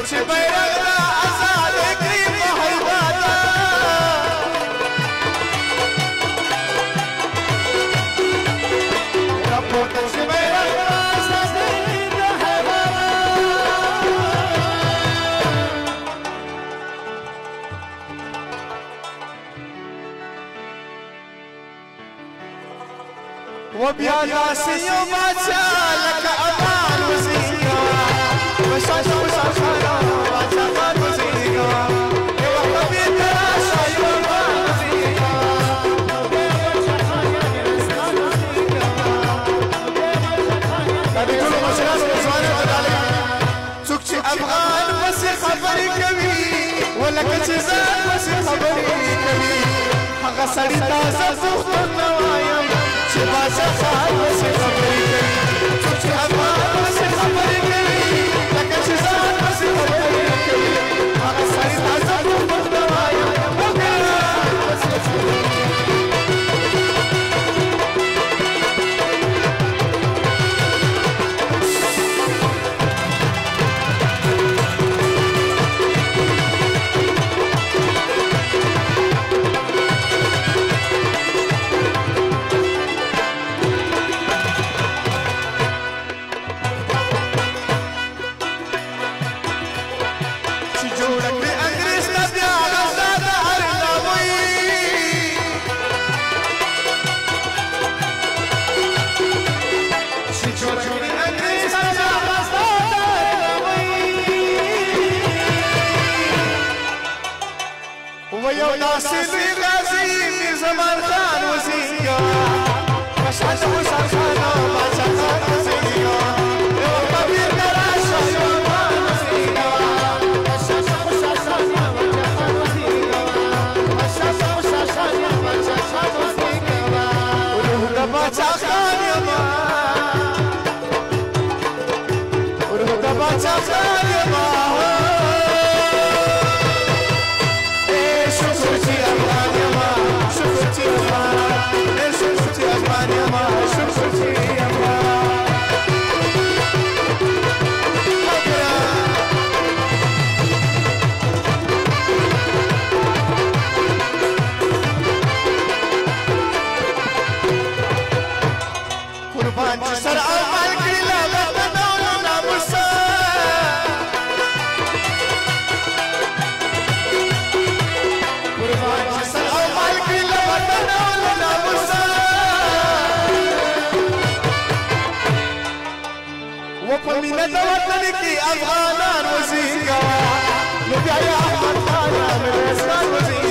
چې بیرغ را آزاد کړي په هیباتا راپورته چې بیرغ را آزاد کړي په هیباتا و بیا داسې یو بادشاه لکه امان وزیږه وشاشه وشاشه بادشاهان وزیږه یو وخت بېرته راشه یو امان وزیږه دا د ټولو مشرانو د ځوانانو ډالۍ څوک چې افغان پسې خبرې کوي ولکه چې ځان پسې خبرې کوي هغه سړي ته زه پښتون نه وایم چې بادشاهان پسې خبرې کوي څوک چې افغان پسې خبرې کوي لکه چې ځان پسې خبرې کوي هغه سړي ته زه پښتون نه وایم پسې خبرې کوي ويو ناصر غازي مير زمان خان وزيرا مشهد وشان خان بادشاهان وزيرا يو كبير دراشا يو امان وزيرا مشهد وشان خان بادشاهان وزيرا مشهد وشان خان بادشاهان وزيرا وروح د بادشاهان يما وروح د بادشاهان يما قربان چې سر عمل کړي لا بدنو ناموسه قربان چې سر عمل کړي لا بدنو ناموسه و په مینه د وطن کې افغانان وزیږه نو بیا یې احمد خان امیر اسلام وزیږه